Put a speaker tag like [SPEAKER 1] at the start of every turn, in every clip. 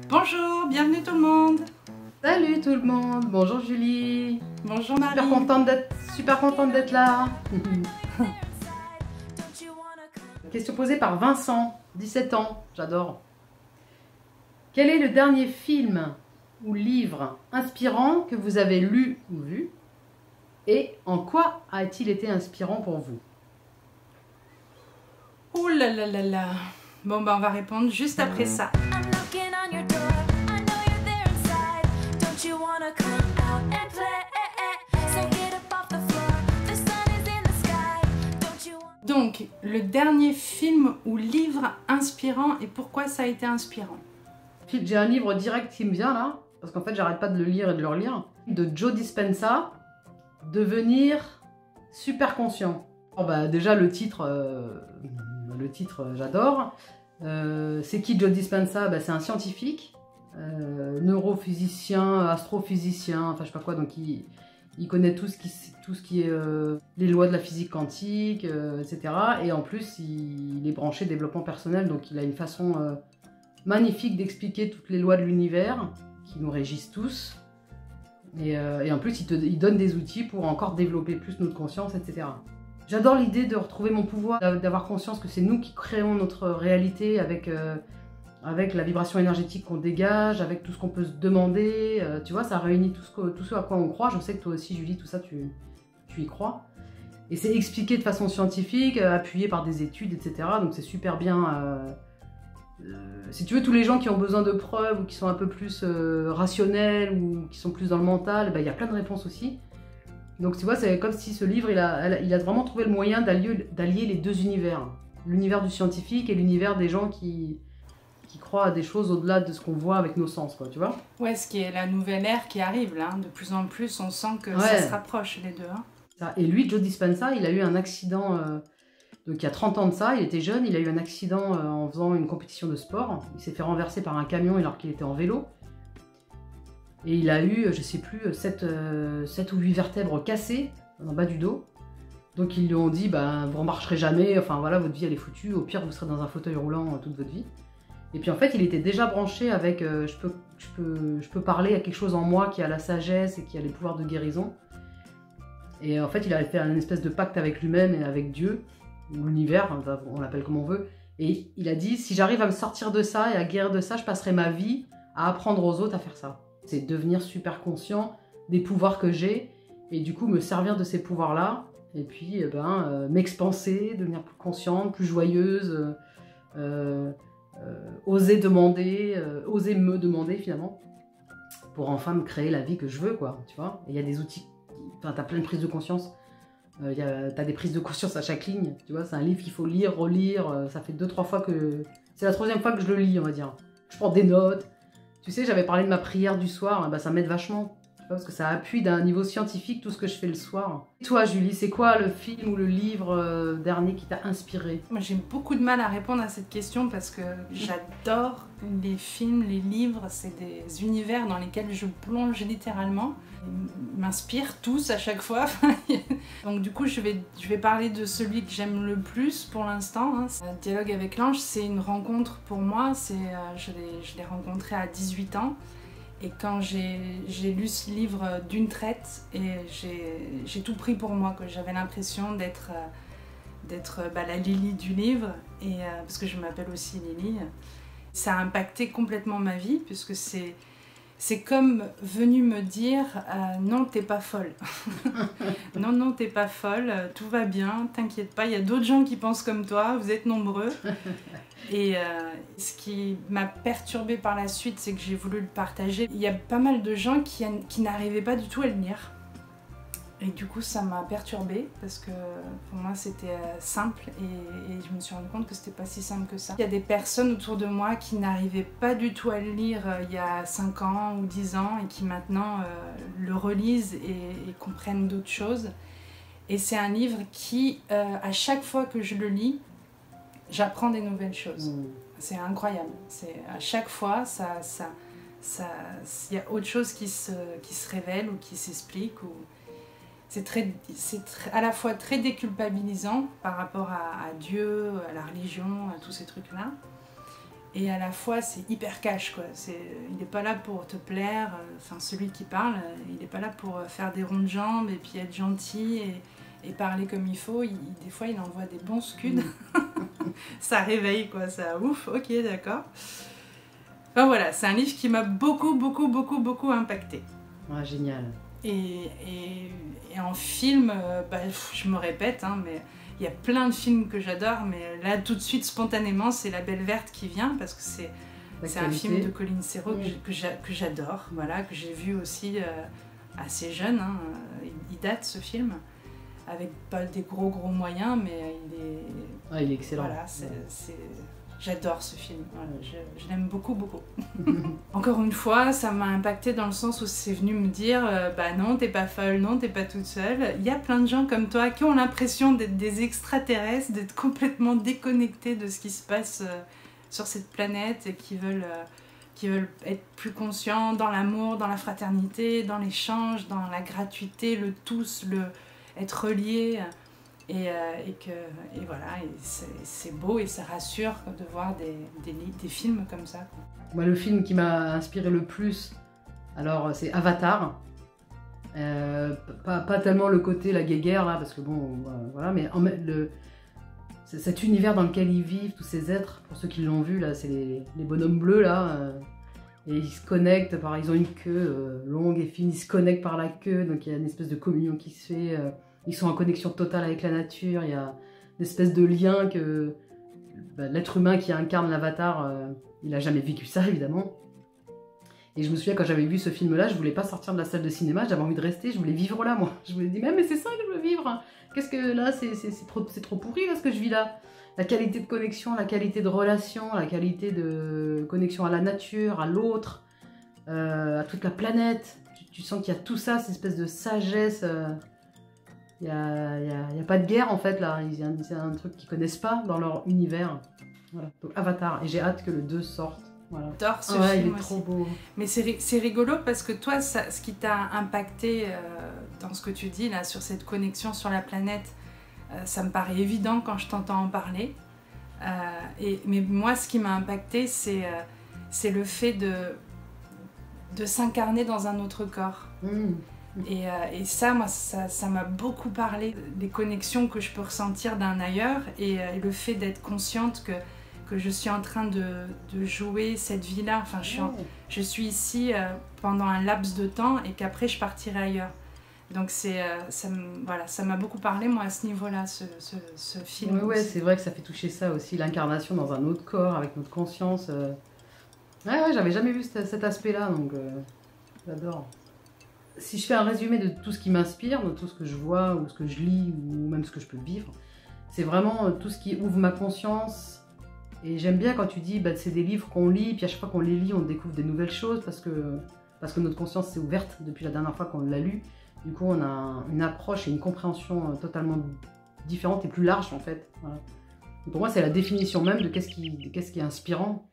[SPEAKER 1] Bonjour, bienvenue tout le monde.
[SPEAKER 2] Salut tout le monde, bonjour Julie.
[SPEAKER 1] Bonjour Marie.
[SPEAKER 2] Super contente d'être là. Question posée par Vincent, 17 ans, j'adore. Quel est le dernier film ou livre inspirant que vous avez lu ou vu? Et en quoi a-t-il été inspirant pour vous?
[SPEAKER 1] Ouh là là là là. Bon bah on va répondre juste après ça. Donc, le dernier film ou livre inspirant et pourquoi ça a été inspirant?
[SPEAKER 2] J'ai un livre direct qui me vient là, parce qu'en fait j'arrête pas de le lire et de le relire, de Joe Dispenza, Devenir super conscient. Oh bah, déjà le titre j'adore. C'est qui Joe Dispenza? Bah, c'est un scientifique, neurophysicien, astrophysicien, enfin je sais pas quoi, donc il connaît tout ce qui est les lois de la physique quantique, etc. Et en plus, il est branché développement personnel, donc il a une façon magnifique d'expliquer toutes les lois de l'univers qui nous régissent tous. Et en plus, il donne des outils pour encore développer plus notre conscience, etc. J'adore l'idée de retrouver mon pouvoir, d'avoir conscience que c'est nous qui créons notre réalité avec la vibration énergétique qu'on dégage, avec tout ce qu'on peut se demander, tu vois, ça réunit tout ce à quoi on croit. Je sais que toi aussi, Julie, tout ça, tu y crois. Et c'est expliqué de façon scientifique, appuyé par des études, etc. Donc c'est super bien. Si tu veux, tous les gens qui ont besoin de preuves, ou qui sont un peu plus rationnels, ou qui sont plus dans le mental, bah, y a plein de réponses aussi. Donc tu vois, c'est comme si ce livre, il a vraiment trouvé le moyen d'allier les deux univers. L'univers du scientifique et l'univers des gens qui croient à des choses au-delà de ce qu'on voit avec nos sens, quoi, tu vois.
[SPEAKER 1] Ouais, ce qui est la nouvelle ère qui arrive là, de plus en plus, on sent que ça se rapproche les deux. Hein.
[SPEAKER 2] Et lui, Joe Dispenza, il a eu un accident, donc il y a 30 ans de ça, il était jeune, il a eu un accident en faisant une compétition de sport. Il s'est fait renverser par un camion alors qu'il était en vélo. Et il a eu, je sais plus, 7 ou 8 vertèbres cassées en bas du dos. Donc ils lui ont dit, bah, vous ne remarcherez jamais, enfin voilà, votre vie elle est foutue, au pire vous serez dans un fauteuil roulant toute votre vie. Et puis en fait, il était déjà branché avec je peux parler à quelque chose en moi qui a la sagesse et qui a les pouvoirs de guérison. Et en fait, il avait fait un espèce de pacte avec lui-même et avec Dieu, ou l'univers, on l'appelle comme on veut. Et il a dit, si j'arrive à me sortir de ça et à guérir de ça, je passerai ma vie à apprendre aux autres à faire ça. C'est devenir super conscient des pouvoirs que j'ai et du coup me servir de ces pouvoirs-là. Et puis m'expanser, devenir plus consciente, plus joyeuse. Oser demander, oser me demander finalement, pour enfin me créer la vie que je veux, quoi, tu vois. Et il y a des outils, enfin, t'as plein de prises de conscience, t'as des prises de conscience à chaque ligne, tu vois, c'est un livre qu'il faut lire, relire, ça fait 2-3 fois que... C'est la 3e fois que je le lis, on va dire. Je prends des notes, tu sais, j'avais parlé de ma prière du soir, bah, ça m'aide vachement, tu vois, parce que ça appuie d'un niveau scientifique tout ce que je fais le soir. Et toi, Julie, c'est quoi le film ou le livre dernier qui t'a inspiré?
[SPEAKER 1] Moi, j'ai beaucoup de mal à répondre à cette question parce que j'adore les films, les livres, c'est des univers dans lesquels je plonge littéralement. Ils m'inspirent tous à chaque fois. Donc du coup, je vais parler de celui que j'aime le plus pour l'instant. Hein. Dialogue avec l'ange, c'est une rencontre pour moi. Je l'ai rencontré à 18 ans. Et quand j'ai lu ce livre d'une traite, et j'ai tout pris pour moi, j'avais l'impression d'être la Lily du livre, parce que je m'appelle aussi Lily. Ça a impacté complètement ma vie, puisque c'est comme venu me dire non, t'es pas folle. non, t'es pas folle, tout va bien, t'inquiète pas, il y a d'autres gens qui pensent comme toi, vous êtes nombreux. Et ce qui m'a perturbée par la suite, c'est que j'ai voulu le partager. Il y a pas mal de gens qui n'arrivaient pas du tout à le lire. Et du coup, ça m'a perturbée parce que pour moi, c'était simple et je me suis rendu compte que c'était pas si simple que ça. Il y a des personnes autour de moi qui n'arrivaient pas du tout à le lire il y a 5 ans ou 10 ans et qui maintenant le relisent et comprennent d'autres choses. Et c'est un livre qui, à chaque fois que je le lis, j'apprends des nouvelles choses. C'est incroyable. À chaque fois, il y a autre chose qui se révèle ou qui s'explique. C'est à la fois très déculpabilisant par rapport à Dieu, à la religion, à tous ces trucs-là. et à la fois c'est hyper cash, quoi. Il n'est pas là pour te plaire, enfin celui qui parle, il n'est pas là pour faire des ronds de jambes et puis être gentil et parler comme il faut. Des fois il envoie des bons scuds, ça réveille, quoi, ça ouf, ok, d'accord. Enfin voilà, c'est un livre qui m'a beaucoup impacté.
[SPEAKER 2] Ah, génial.
[SPEAKER 1] Et en film, je me répète, hein, mais il y a plein de films que j'adore, mais là tout de suite, spontanément, c'est La Belle Verte qui vient, parce que c'est un film de Colin Serrault que j'adore, voilà, que j'ai vu aussi assez jeune, hein, il date ce film, avec pas des gros moyens, mais
[SPEAKER 2] il est excellent.
[SPEAKER 1] Voilà, j'adore ce film, voilà, je l'aime beaucoup. Encore une fois, ça m'a impacté dans le sens où c'est venu me dire bah non, t'es pas folle, non, t'es pas toute seule. Il y a plein de gens comme toi qui ont l'impression d'être des extraterrestres, d'être complètement déconnectés de ce qui se passe sur cette planète et qui veulent être plus conscients dans l'amour, dans la fraternité, dans l'échange, dans la gratuité, le tous, être reliés. Et voilà, c'est beau et ça rassure de voir des films comme ça, quoi.
[SPEAKER 2] Moi, le film qui m'a inspiré le plus, alors c'est Avatar. Pas tellement le côté la guéguerre là, parce que bon, voilà, mais cet univers dans lequel ils vivent, tous ces êtres, pour ceux qui l'ont vu là, c'est les bonhommes bleus là, et ils se connectent ils ont une queue longue et fine, ils se connectent par la queue, donc il y a une espèce de communion qui se fait. Ils sont en connexion totale avec la nature, il y a une espèce de lien que l'être humain qui incarne l'avatar, il n'a jamais vécu ça évidemment. Et je me souviens quand j'avais vu ce film-là, je voulais pas sortir de la salle de cinéma, j'avais envie de rester, je voulais vivre là moi. Je me dis mais c'est ça que je veux vivre. Qu'est-ce que là, c'est trop pourri là, ce que je vis là. La qualité de connexion, la qualité de relation, la qualité de connexion à la nature, à l'autre, à toute la planète. Tu sens qu'il y a tout ça, cette espèce de sagesse. Il n'y a pas de guerre en fait là, c'est un truc qu'ils connaissent pas dans leur univers. Voilà. Donc Avatar, et j'ai hâte que le 2 sorte. Voilà.
[SPEAKER 1] J'adore ce film,
[SPEAKER 2] il est trop beau.
[SPEAKER 1] Mais c'est rigolo parce que toi, ce qui t'a impacté dans ce que tu dis là, sur cette connexion sur la planète, ça me paraît évident quand je t'entends en parler. Mais moi, ce qui m'a impacté, c'est le fait de s'incarner dans un autre corps. Et ça, moi, ça m'a beaucoup parlé des connexions que je peux ressentir d'un ailleurs et le fait d'être consciente que je suis en train de jouer cette vie-là. Enfin, je suis ici pendant un laps de temps et qu'après, je partirai ailleurs. Donc, ça m'a beaucoup parlé, moi, à ce niveau-là, ce film.
[SPEAKER 2] Ouais, c'est vrai que ça fait toucher ça aussi, l'incarnation dans un autre corps, avec notre conscience. Ouais, j'avais jamais vu cet aspect-là, donc j'adore. Si je fais un résumé de tout ce qui m'inspire, de tout ce que je vois, ou ce que je lis, ou même ce que je peux vivre, c'est vraiment tout ce qui ouvre ma conscience. Et j'aime bien quand tu dis, c'est des livres qu'on lit, puis à chaque fois qu'on les lit, on découvre des nouvelles choses, parce que notre conscience s'est ouverte depuis la dernière fois qu'on l'a lu. Du coup, on a une approche et une compréhension totalement différente et plus large, en fait. Voilà. Pour moi, c'est la définition même de qu'est-ce qui est inspirant.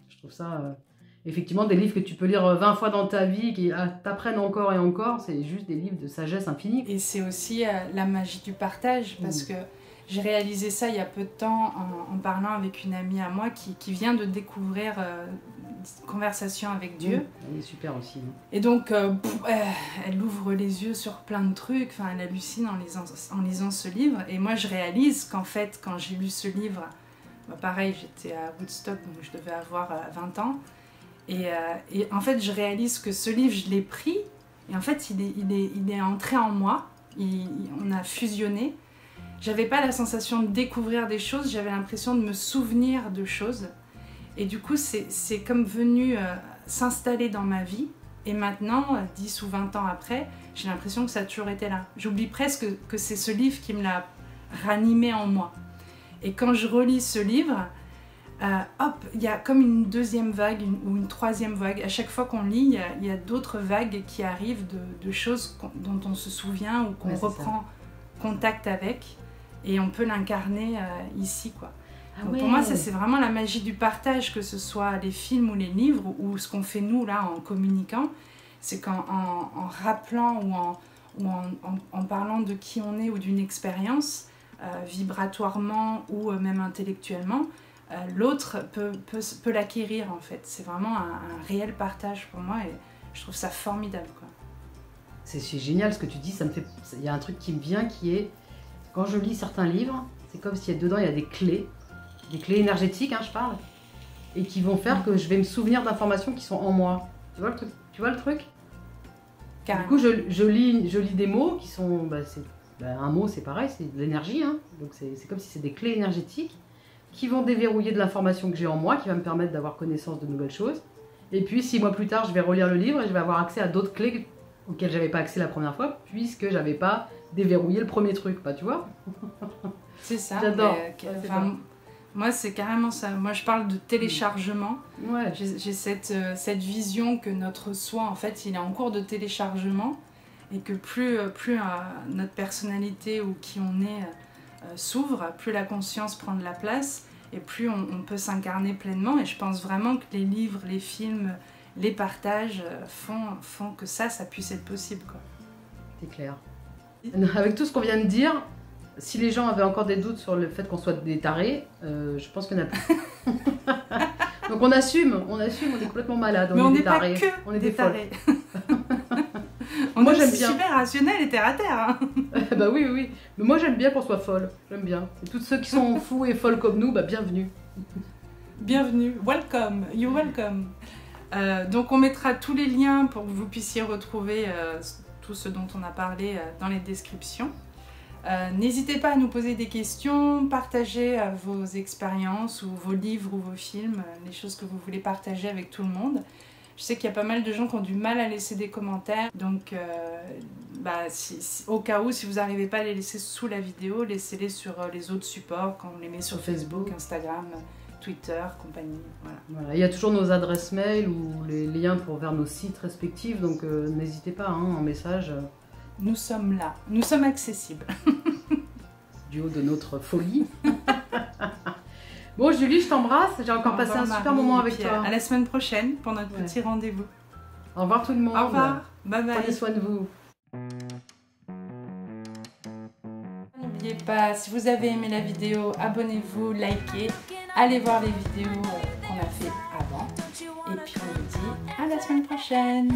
[SPEAKER 2] Je trouve ça... Effectivement, des livres que tu peux lire 20 fois dans ta vie, qui t'apprennent encore et encore, c'est juste des livres de sagesse infinie.
[SPEAKER 1] Et c'est aussi la magie du partage, parce que j'ai réalisé ça il y a peu de temps en parlant avec une amie à moi qui vient de découvrir une conversation avec Dieu.
[SPEAKER 2] Elle est super aussi.
[SPEAKER 1] Et donc, elle ouvre les yeux sur plein de trucs, enfin, elle hallucine en lisant ce livre. Et moi, je réalise qu'en fait, quand j'ai lu ce livre, pareil, j'étais à Woodstock, donc je devais avoir 20 ans. Et en fait, je réalise que ce livre, je l'ai pris, et en fait, il est entré en moi, on a fusionné. J'avais pas la sensation de découvrir des choses, j'avais l'impression de me souvenir de choses. Et du coup, c'est comme venu s'installer dans ma vie. Et maintenant, 10 ou 20 ans après, j'ai l'impression que ça a toujours été là. J'oublie presque que c'est ce livre qui me l'a ranimé en moi. Et quand je relis ce livre... il y a comme une deuxième vague ou une troisième vague. À chaque fois qu'on lit, il y a d'autres vagues qui arrivent de choses dont on se souvient ou qu'on reprend contact avec et on peut l'incarner ici, quoi. Donc pour moi, ça c'est vraiment la magie du partage, que ce soit les films ou les livres ou ce qu'on fait nous là en communiquant. C'est qu'en rappelant ou en parlant de qui on est ou d'une expérience, vibratoirement ou même intellectuellement, l'autre peut l'acquérir en fait. C'est vraiment un réel partage pour moi et je trouve ça formidable, quoi.
[SPEAKER 2] C'est génial ce que tu dis, ça me fait... Il y a un truc qui me vient qui est, quand je lis certains livres, c'est comme si dedans il y a des clés énergétiques, hein, je parle, et qui vont faire que je vais me souvenir d'informations qui sont en moi. Tu vois le truc?
[SPEAKER 1] Carrément.
[SPEAKER 2] Du coup, je lis des mots qui sont... un mot, c'est pareil, c'est de l'énergie, hein. Donc c'est comme si c'est des clés énergétiques qui vont déverrouiller de l'information que j'ai en moi, qui va me permettre d'avoir connaissance de nouvelles choses. Et puis 6 mois plus tard, je vais relire le livre et je vais avoir accès à d'autres clés auxquelles j'avais pas accès la première fois, puisque j'avais pas déverrouillé le premier truc, tu vois.
[SPEAKER 1] C'est ça.
[SPEAKER 2] J'adore.
[SPEAKER 1] Moi, c'est carrément ça. Moi, je parle de téléchargement.
[SPEAKER 2] Ouais.
[SPEAKER 1] J'ai cette vision que notre soi, en fait, il est en cours de téléchargement et que plus notre personnalité ou qui on est s'ouvre, plus la conscience prend de la place et plus on peut s'incarner pleinement. Et je pense vraiment que les livres, les films, les partages font que ça puisse être possible, quoi.
[SPEAKER 2] C'est clair. Avec tout ce qu'on vient de dire, si les gens avaient encore des doutes sur le fait qu'on soit des tarés, je pense qu'il y en a plus. Donc on assume, on est complètement malade.
[SPEAKER 1] Mais on n'est pas
[SPEAKER 2] tarés.
[SPEAKER 1] que
[SPEAKER 2] on est
[SPEAKER 1] des tarés.
[SPEAKER 2] Moi
[SPEAKER 1] j'aime
[SPEAKER 2] bien.
[SPEAKER 1] Super rationnel et terre à terre. Hein.
[SPEAKER 2] Bah oui. Mais moi j'aime bien qu'on soit folle. J'aime bien. Et tous ceux qui sont fous et folles comme nous, bienvenue.
[SPEAKER 1] Bienvenue. Welcome. You're welcome. Donc on mettra tous les liens pour que vous puissiez retrouver tout ce dont on a parlé dans les descriptions. N'hésitez pas à nous poser des questions, partagez vos expériences ou vos livres ou vos films, les choses que vous voulez partager avec tout le monde. Je sais qu'il y a pas mal de gens qui ont du mal à laisser des commentaires, donc au cas où, si vous n'arrivez pas à les laisser sous la vidéo, laissez-les sur les autres supports, quand on les met sur Facebook, Instagram, Twitter, compagnie.
[SPEAKER 2] Voilà. Il y a toujours nos adresses mail ou les liens vers nos sites respectifs, donc n'hésitez pas, en message.
[SPEAKER 1] Nous sommes là, nous sommes accessibles.
[SPEAKER 2] Du haut de notre folie. Bon Julie, je t'embrasse, j'ai encore passé un super moment avec toi.
[SPEAKER 1] À la semaine prochaine pour notre petit rendez-vous.
[SPEAKER 2] Au revoir tout le monde.
[SPEAKER 1] Au revoir, bye bye.
[SPEAKER 2] Prenez soin de vous.
[SPEAKER 1] N'oubliez pas, si vous avez aimé la vidéo, abonnez-vous, likez, allez voir les vidéos qu'on a fait avant. Et puis on vous dit à la semaine prochaine.